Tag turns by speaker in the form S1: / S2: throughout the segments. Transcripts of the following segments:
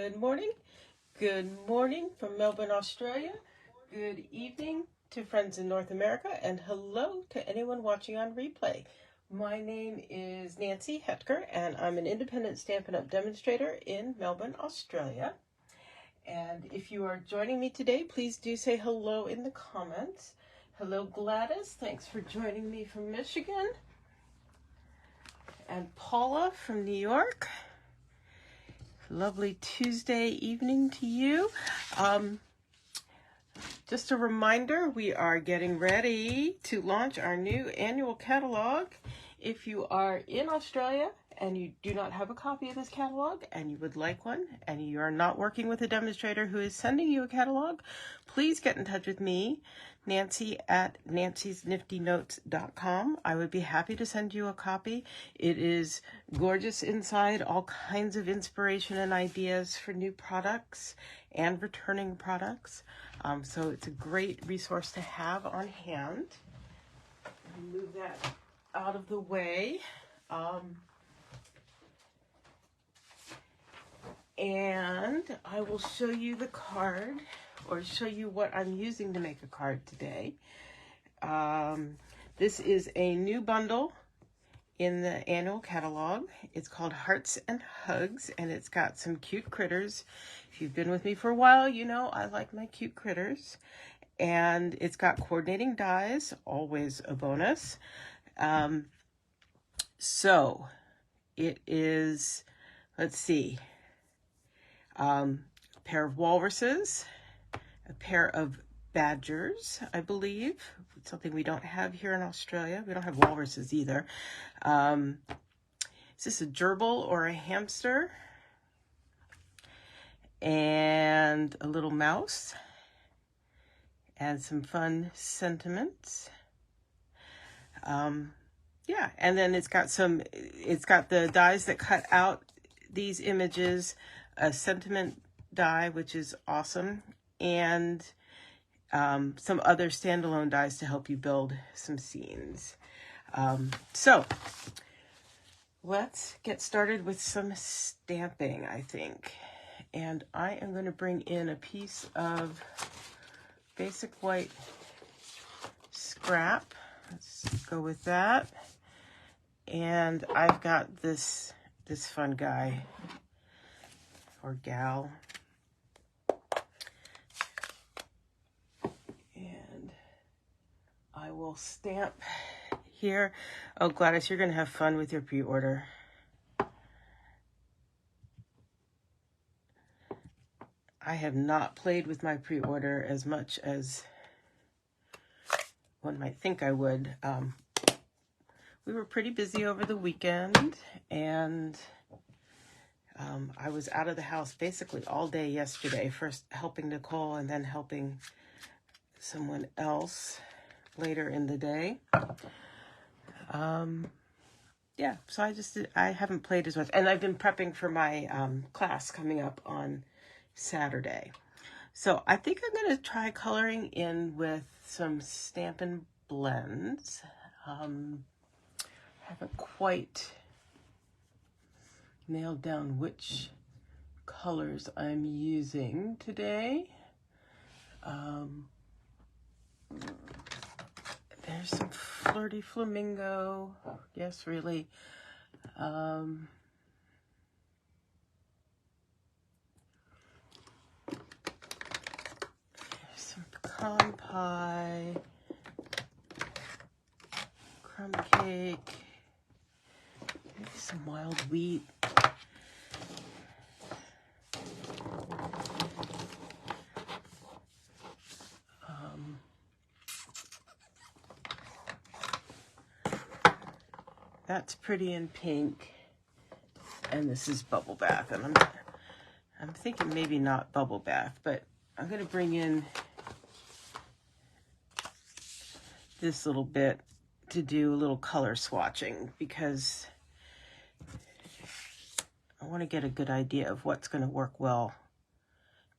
S1: Good morning from Melbourne, Australia. Good evening to friends in North America, and hello to anyone watching on replay. My name is Nancy Hetker, and I'm an independent Stampin' Up! Demonstrator in Melbourne, Australia. And if you are joining me today, please do say hello in the comments. Hello, Gladys. Thanks for joining me from Michigan. And Paula from New York. Lovely Tuesday evening to you. Just a reminder, we are getting ready to launch our new annual catalog. If you are in Australia and you do not have a copy of this catalog and you would like one, and you are not working with a demonstrator who is sending you a catalog, please get in touch with me, Nancy at nancysniftynotes.com. I would be happy to send you a copy. It is gorgeous inside, all kinds of inspiration and ideas for new products and returning products. So it's a great resource to have on hand. Move that out of the way. And I will show you the card, or show you what I'm using to make a card today. This is a new bundle in the annual catalog. It's called Hearts and Hugs, and it's got some cute critters. If you've been with me for a while, you know I like my cute critters. And it's got coordinating dies, always a bonus. So it is, let's see, a pair of walruses, a pair of badgers, I believe. It's something we don't have here in Australia. We don't have walruses either. Is this a gerbil or a hamster? And a little mouse. And some fun sentiments. Yeah, and then it's got the dies that cut out these images, a sentiment die, which is awesome, and some other standalone dies to help you build some scenes. So let's get started with some stamping, I think. And I am going to bring in a piece of basic white scrap. Let's go with that. And I've got this fun guy or gal. And I will stamp here. Oh, Gladys, you're going to have fun with your pre-order. I have not played with my pre-order as much as one might think I would. We were pretty busy over the weekend, and I was out of the house basically all day yesterday, first helping Nicole and then helping someone else later in the day. Yeah, so I haven't played as much, and I've been prepping for my class coming up on Saturday. So I think I'm going to try coloring in with some Stampin' Blends. Haven't quite nailed down which colors I'm using today. There's some Flirty Flamingo. Yes, really. There's some pecan pie, crumb cake, maybe some wild wheat. That's Pretty in Pink, and this is Bubble Bath, and I'm thinking maybe not Bubble Bath, but I'm going to bring in this little bit to do a little color swatching, because I want to get a good idea of what's going to work well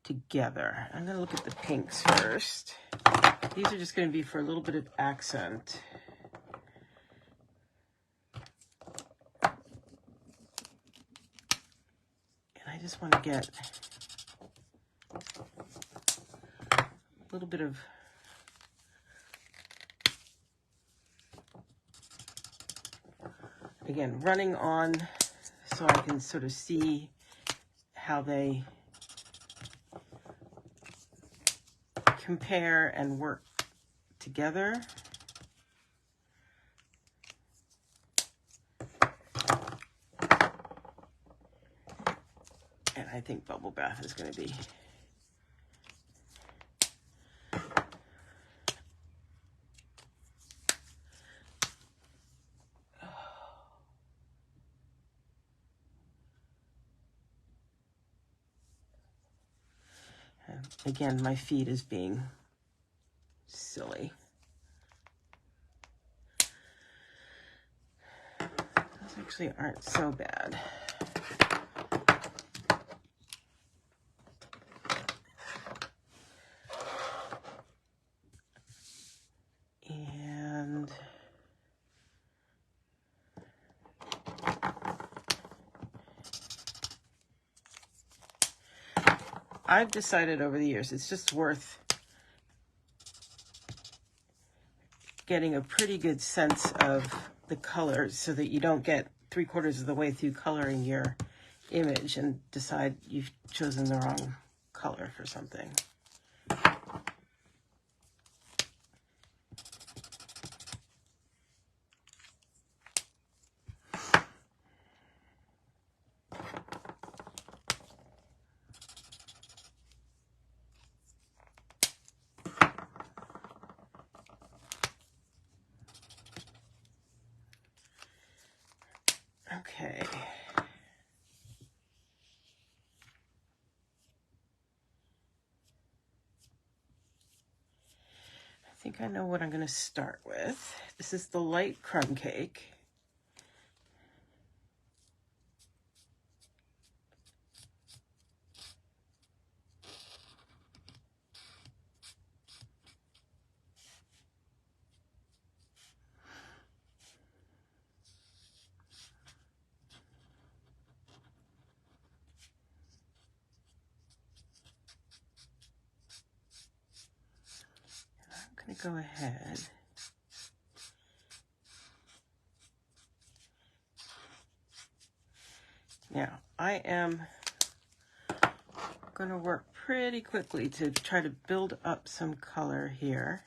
S1: together. I'm going to look at the pinks first. These are just going to be for a little bit of accent. And I just want to get a little bit of again, running on so I can sort of see how they compare and work together. And I think Bubble Bath is going to be again, my feed is being silly. Those actually aren't so bad. And I've decided over the years it's just worth getting a pretty good sense of the colors so that you don't get 3/4 of the way through coloring your image and decide you've chosen the wrong color for something. Okay. I think I know what I'm going to start with. This is the light crumb cake. I'm going to go ahead now. I am going to work pretty quickly to try to build up some color here.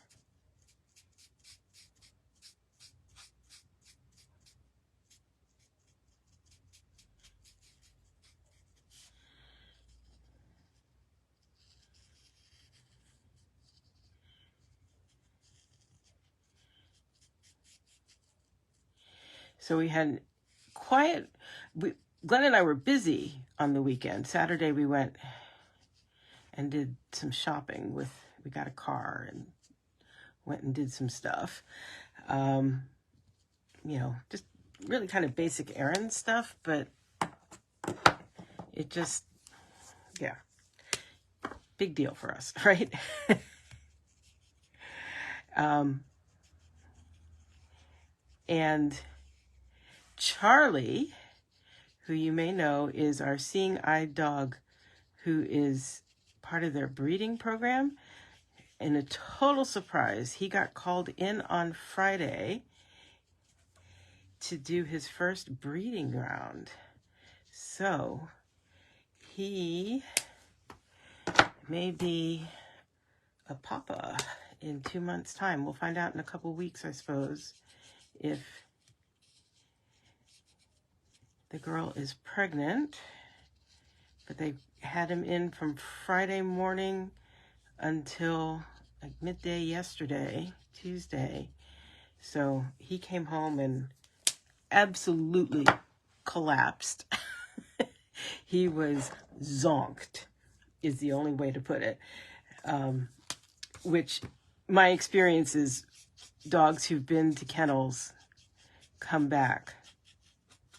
S1: So we had Glenn and I were busy on the weekend. Saturday we went and did some shopping we got a car and went and did some stuff. You know, just really kind of basic errand stuff, but it just, yeah, big deal for us, right? And Charlie, who you may know is our seeing eye dog, who is part of their breeding program. In a total surprise, he got called in on Friday to do his first breeding round. So he may be a papa in 2 months' time. We'll find out in a couple weeks, I suppose, if the girl is pregnant. But they had him in from Friday morning until like midday yesterday, Tuesday. So he came home and absolutely collapsed. He was zonked, is the only way to put it. Which my experience is dogs who've been to kennels come back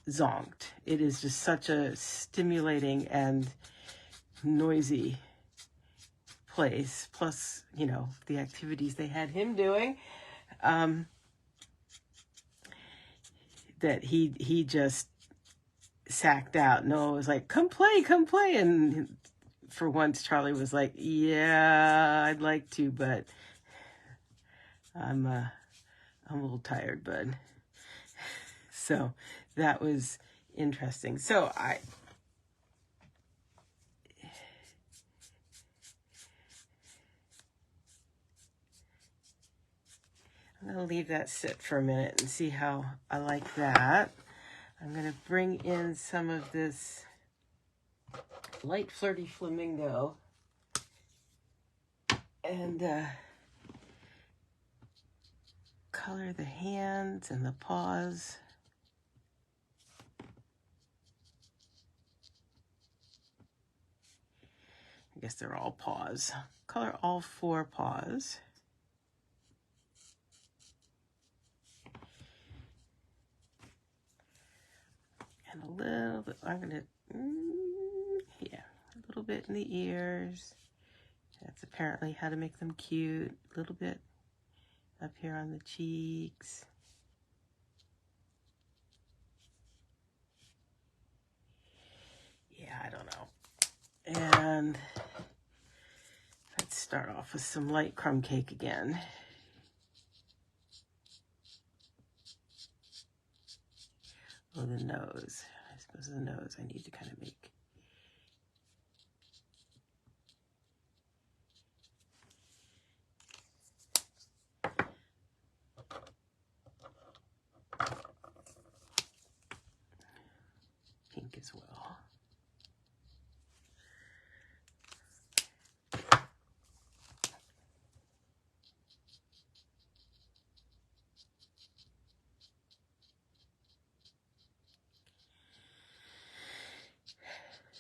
S1: zonked. It is just such a stimulating and noisy place. Plus, you know, the activities they had him doing, that he just sacked out. Noah was like, come play. And for once, Charlie was like, yeah, I'd like to, but I'm a little tired, bud. So that was interesting. So I'm going to leave that sit for a minute and see how I like that. I'm going to bring in some of this light flirty flamingo and color the hands and the paws. I guess they're all paws. Color all 4 paws. And a little bit, I'm gonna, yeah, a little bit in the ears. That's apparently how to make them cute. A little bit up here on the cheeks. Yeah, I don't know. And let's start off with some light crumb cake again. Oh, the nose. I suppose the nose I need to kind of make. Pink as well.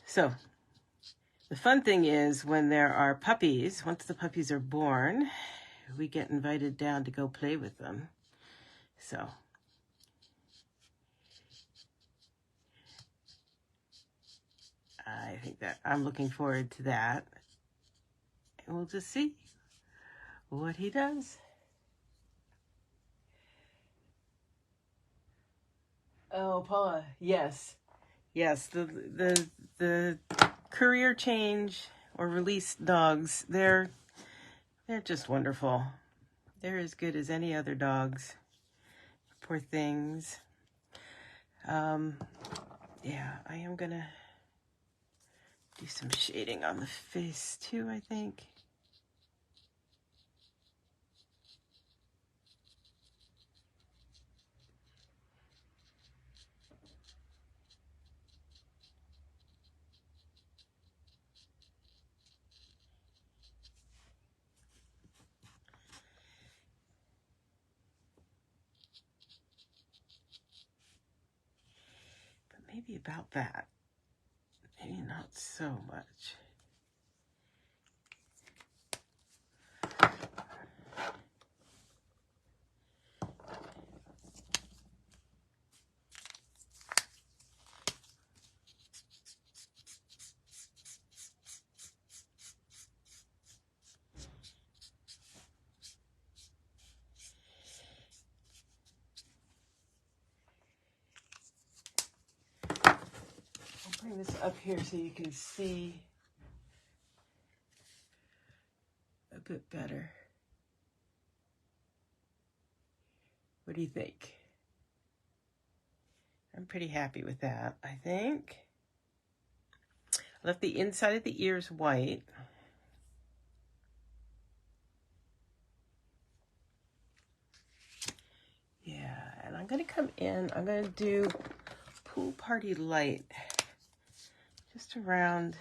S1: So the fun thing is when there are puppies, once the puppies are born, we get invited down to go play with them. So I think that I'm looking forward to that. And we'll just see what he does. Oh, Paula, yes. Yes, the career change or release dogs, they're just wonderful. They're as good as any other dogs. Poor things. Yeah, I am gonna do some shading on the face too, I think. Maybe about that. Maybe not so much. I'll bring this up here so you can see a bit better. What do you think? I'm pretty happy with that, I think. I left the inside of the ears white. Yeah, and I'm going to come in, I'm going to do Pool Party Light just around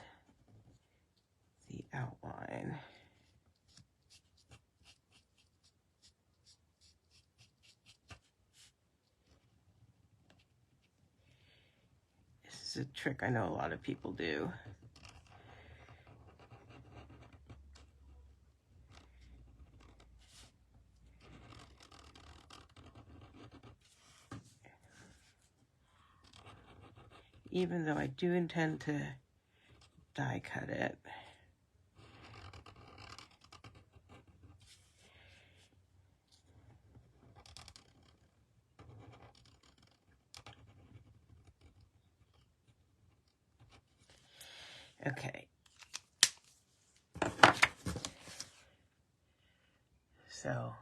S1: the outline. This is a trick I know a lot of people do. Even though I do intend to die cut it. Okay, So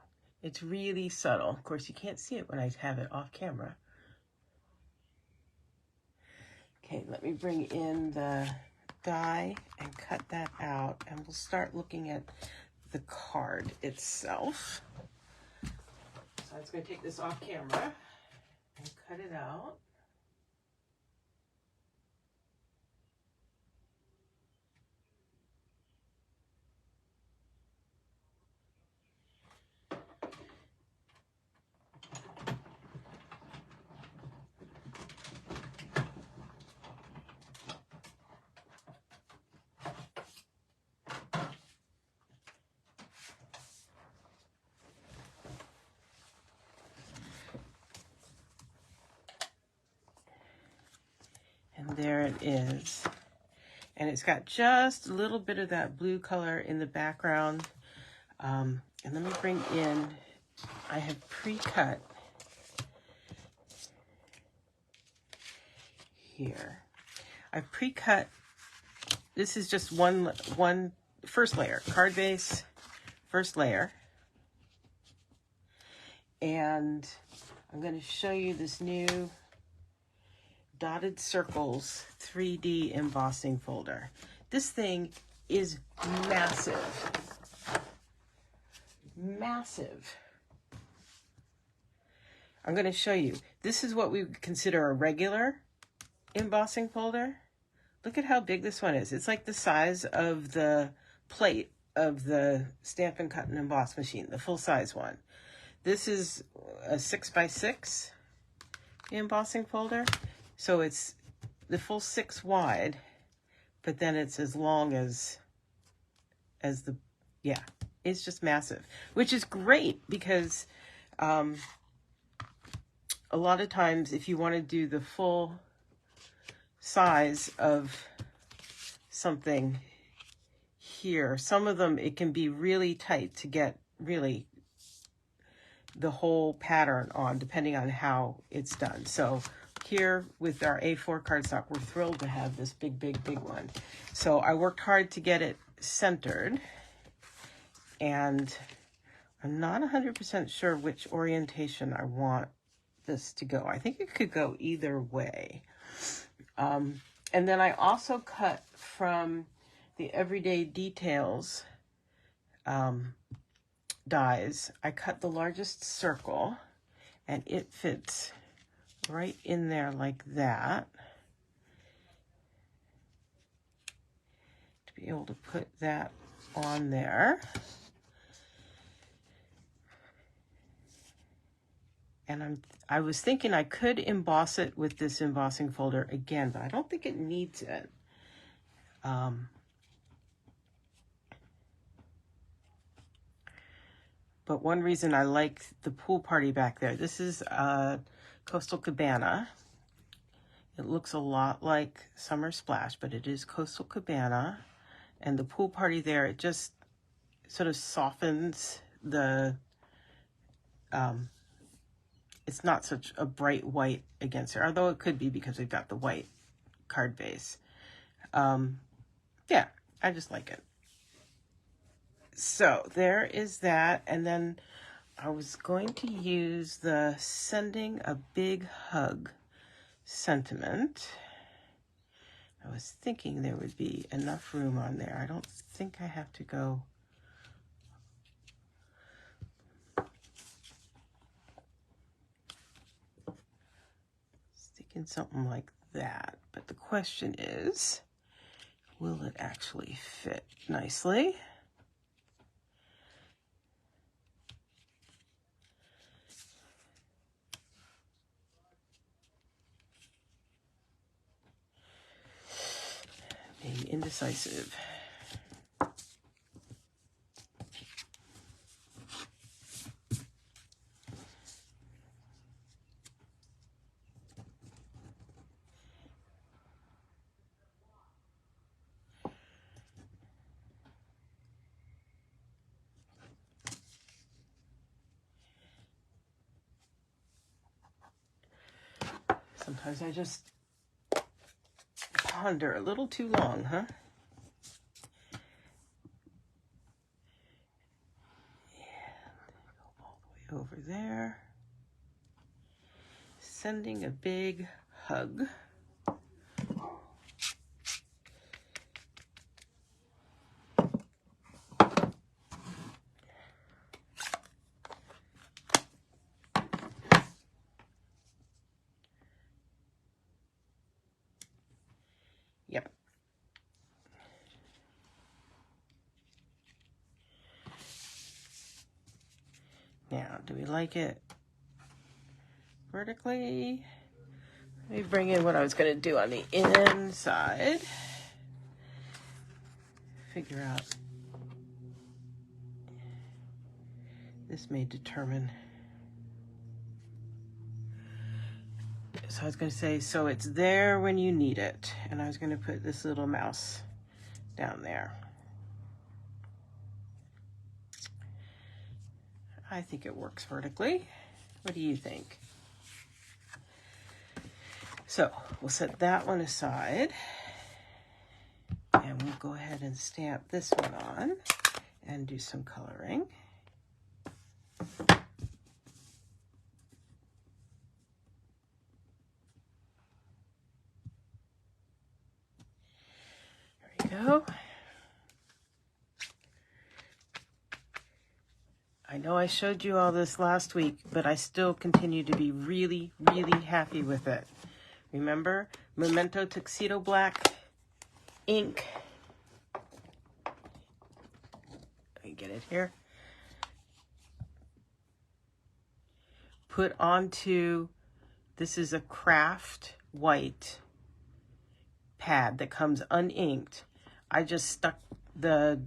S1: it's really subtle. Of course, you can't see it when I have it off camera. Okay, let me bring in the die and cut that out, and we'll start looking at the card itself. So I'm just going to take this off camera and cut it out. And there it is. And it's got just a little bit of that blue color in the background. And let me bring in, I have pre-cut here. I've pre-cut, this is just one first layer, card base, first layer. And I'm going to show you this new Dotted Circles 3D embossing folder. This thing is massive. Massive. I'm going to show you. This is what we consider a regular embossing folder. Look at how big this one is. It's like the size of the plate of the Stampin' Cut and Emboss machine, the full-size one. This is a 6x6 embossing folder. So it's the full 6 wide, but then it's as long as the, yeah, it's just massive, which is great because a lot of times if you want to do the full size of something here, some of them, it can be really tight to get really the whole pattern on, depending on how it's done. So here with our A4 cardstock, we're thrilled to have this big one. So I worked hard to get it centered, and I'm not 100% sure which orientation I want this to go. I think it could go either way. And then I also cut from the Everyday Details dies. I cut the largest circle, and it fits right in there like that, to be able to put that on there. And I was thinking I could emboss it with this embossing folder again, but I don't think it needs it. But one reason I like the pool party back there, this is Coastal Cabana. It looks a lot like Summer Splash, but it is Coastal Cabana. And the pool party there, it just sort of softens the, it's not such a bright white against there, although it could be because we've got the white card base. Yeah, I just like it. So there is that. And then I was going to use the Sending a Big Hug sentiment. I was thinking there would be enough room on there. I don't think I have to go sticking something like that. But the question is, will it actually fit nicely? Being indecisive. Sometimes I just ponder a little too long, huh? Yeah. over there. Sending a big hug. Yep. Now, do we like it vertically? Let me bring in what I was going to do on the inside. Figure out. This may determine. So I was going to say, so it's there when you need it. And I was going to put this little mouse down there. I think it works vertically. What do you think? So we'll set that one aside. And we'll go ahead and stamp this one on and do some coloring. There we go. I know I showed you all this last week, but I still continue to be really, really happy with it. Remember, Memento Tuxedo Black ink. Let me get it here. Put onto, this is a craft white pad that comes uninked. I just stuck the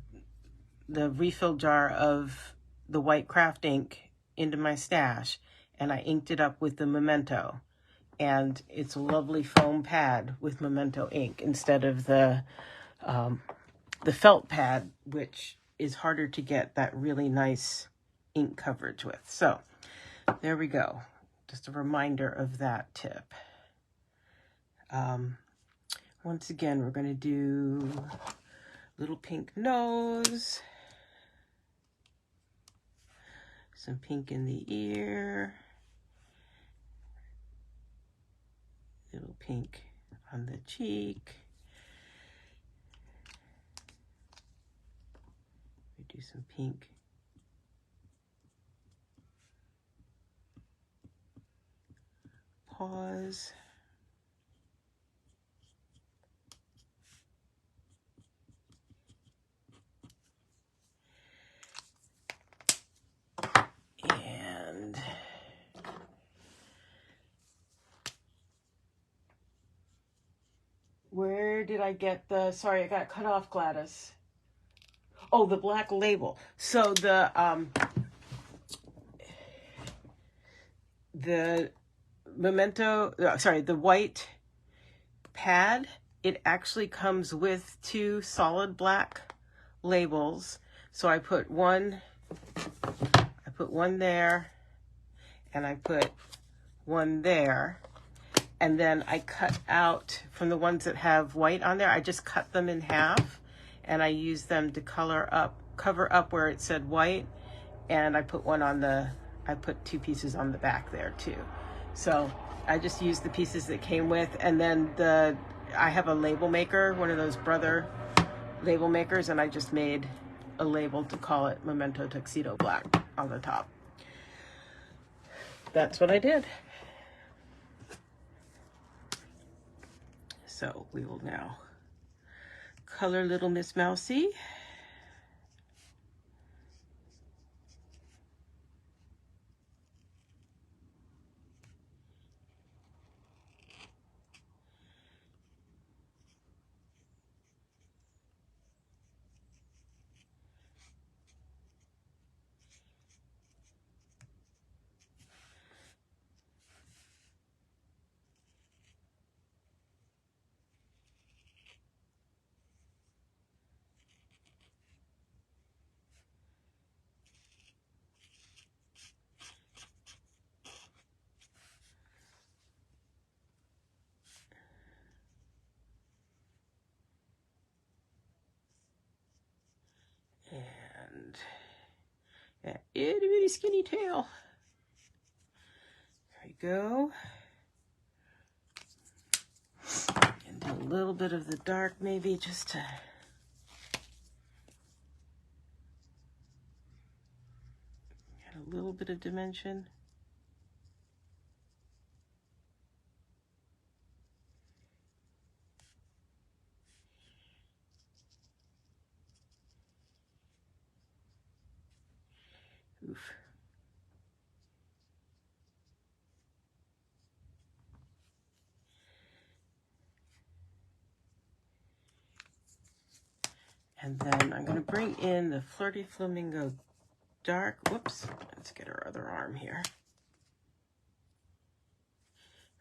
S1: refill jar of the white craft ink into my stash, and I inked it up with the Memento. And it's a lovely foam pad with Memento ink instead of the felt pad, which is harder to get that really nice ink coverage with. So there we go. Just a reminder of that tip. Once again, we're going to do little pink nose. Some pink in the ear. Little pink on the cheek. We do some pink paws. And where did I get the, sorry, I got cut off, Gladys. Oh, the black label. So the Memento, sorry, the white pad, it actually comes with 2 solid black labels. So I put one there, and I put one there, and then I cut out from the ones that have white on there. I just cut them in half, and I used them to cover up where it said white, and I put I put 2 pieces on the back there too. So I just used the pieces that came with, and then I have a label maker, one of those Brother label makers, and I just made a label to call it Memento Tuxedo Black on the top. That's what I did. So we will now color little Miss Mousie. And that itty bitty skinny tail. go. And do a little bit of the dark maybe just to get a little bit of dimension. Oof. And then I'm going to bring in the Flirty Flamingo Dark. Whoops. Let's get our other arm here.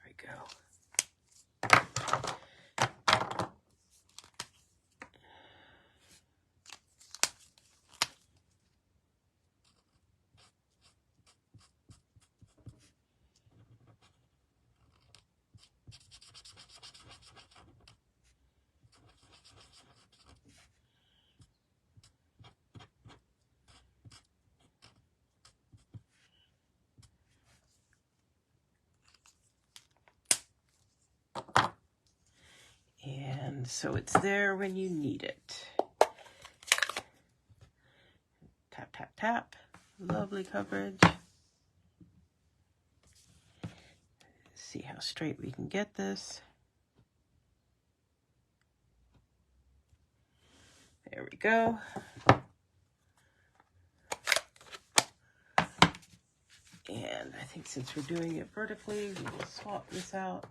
S1: There we go. And so it's there when you need it. Tap, tap, tap. Lovely coverage. See how straight we can get this. There we go. And I think since we're doing it vertically, we will swap this out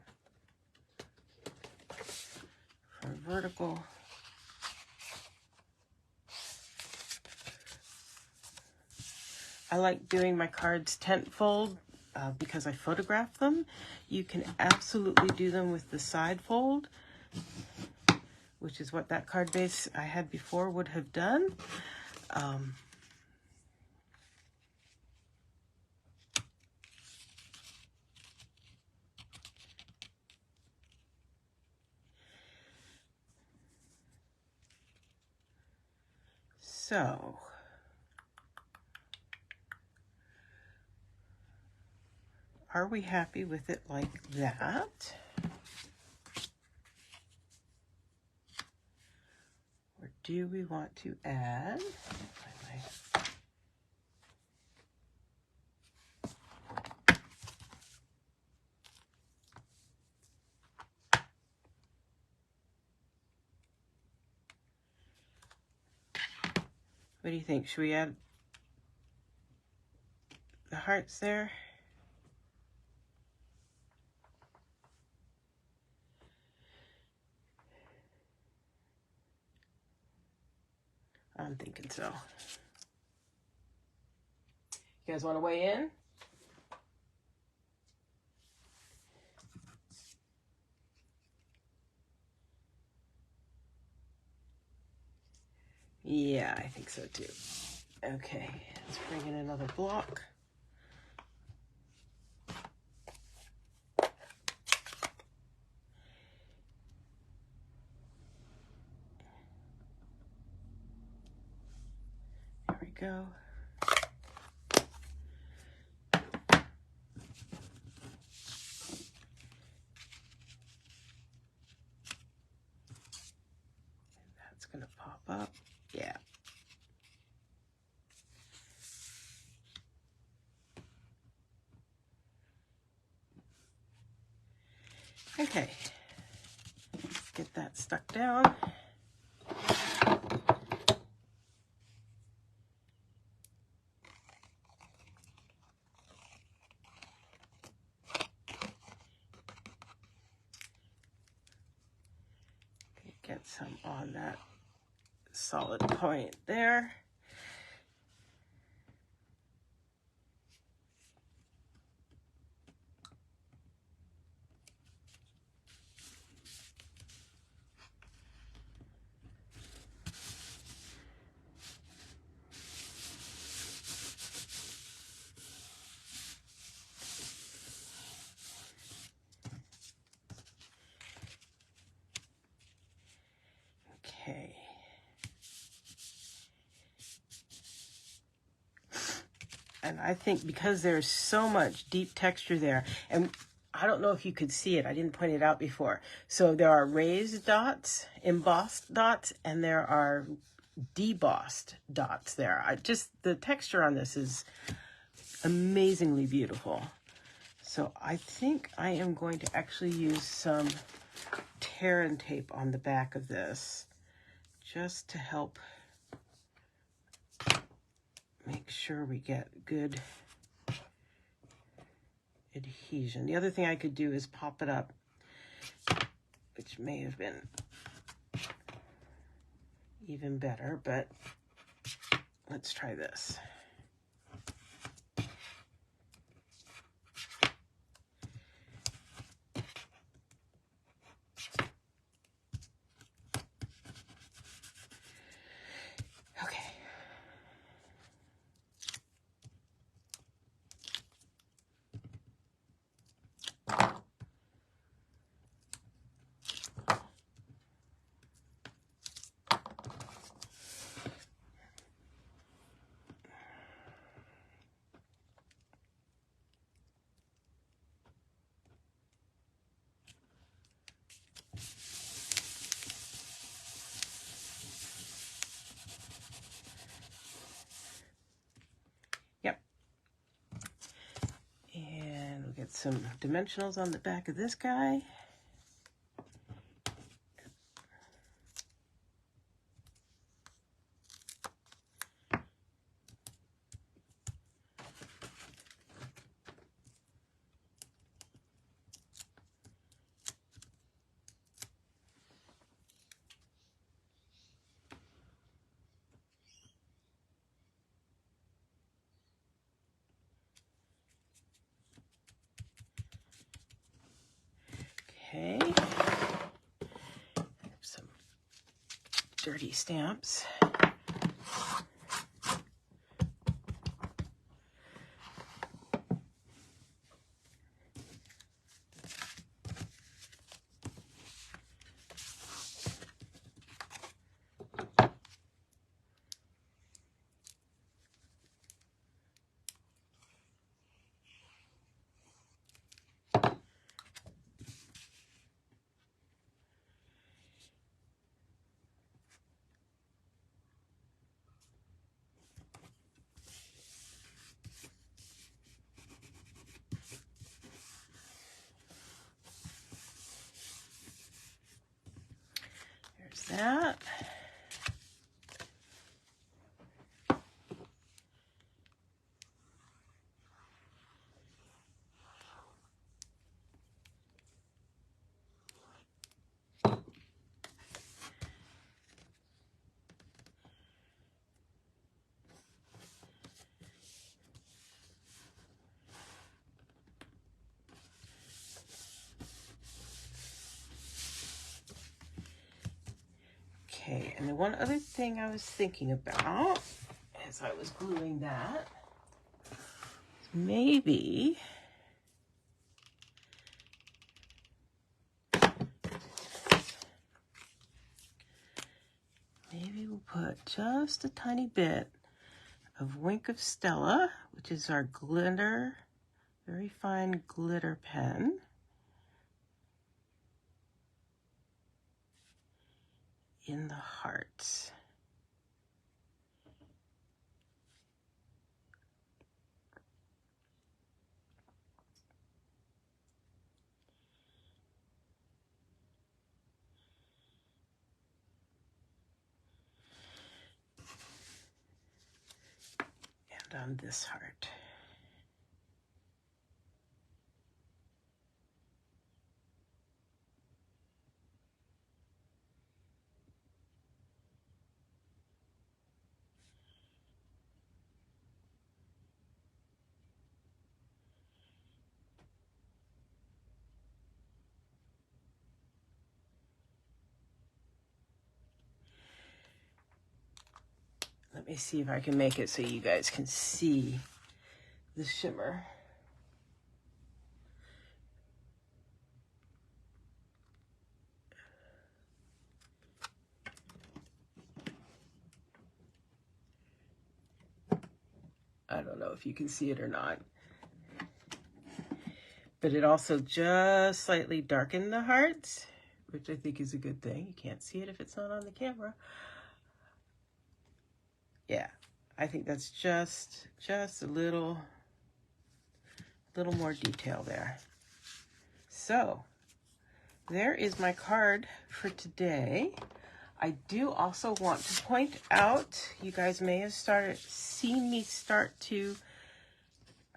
S1: for vertical. I like doing my cards tent fold because I photograph them. You can absolutely do them with the side fold, which is what that card base I had before would have done. So, are we happy with it like that? Or do we want to add? What do you think? Should we add the hearts there? I'm thinking so. You guys want to weigh in? Yeah, I think so too. Okay, let's bring in another block. There we go. That's gonna pop up. Yeah. Okay. Get that stuck down. Get some on that solid point there. Okay. And I think because there's so much deep texture there, and I don't know if you could see it, I didn't point it out before. So there are raised dots, embossed dots, and there are debossed dots there. The texture on this is amazingly beautiful. So I think I am going to actually use some tear and tape on the back of this just to help make sure we get good adhesion. The other thing I could do is pop it up, which may have been even better, but let's try this. Yep. And we'll get some dimensionals on the back of this guy. Okay, some dirty stamps. There's that. Okay, and the one other thing I was thinking about as I was gluing that, maybe we'll put just a tiny bit of Wink of Stella, which is our glitter, very fine glitter pen. In the hearts. And on this heart. Let me see if I can make it so you guys can see the shimmer. I don't know if you can see it or not. But it also just slightly darkened the hearts, which I think is a good thing. You can't see it if it's not on the camera. Yeah, I think that's just a little more detail there. So there is my card for today. I do also want to point out, you guys may have seen me start to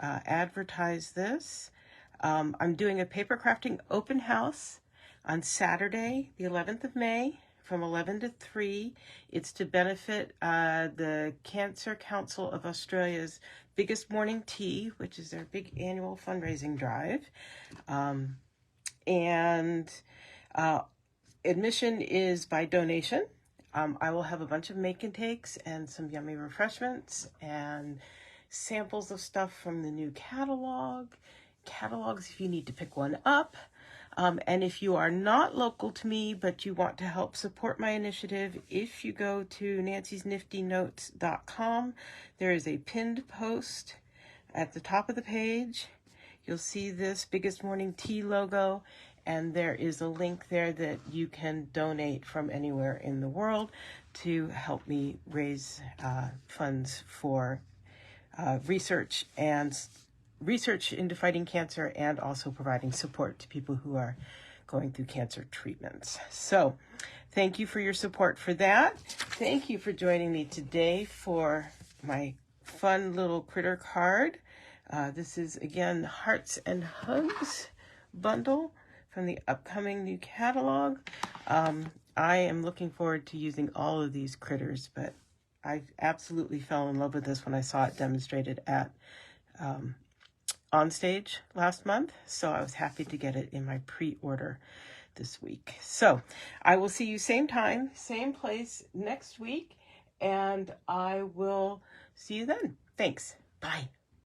S1: advertise this. I'm doing a paper crafting open house on Saturday, the 11th of May, from 11 to 3. It's to benefit the Cancer Council of Australia's biggest morning tea, which is their big annual fundraising drive. Admission is by donation. I will have a bunch of make and takes and some yummy refreshments and samples of stuff from the new catalogs if you need to pick one up. And if you are not local to me, but you want to help support my initiative, if you go to nancysniftynotes.com, there is a pinned post at the top of the page. You'll see this Biggest Morning Tea logo, and there is a link there that you can donate from anywhere in the world to help me raise funds for research into fighting cancer, and also providing support to people who are going through cancer treatments. So thank you for your support for that. Thank you for joining me today for my fun little critter card. This is, again, Hearts and Hugs bundle from the upcoming new catalog. I am looking forward to using all of these critters, but I absolutely fell in love with this when I saw it demonstrated at On Stage last month, so I was happy to get it in my pre-order this week. So I will see you same time, same place next week, and I will see you then. Thanks. Bye.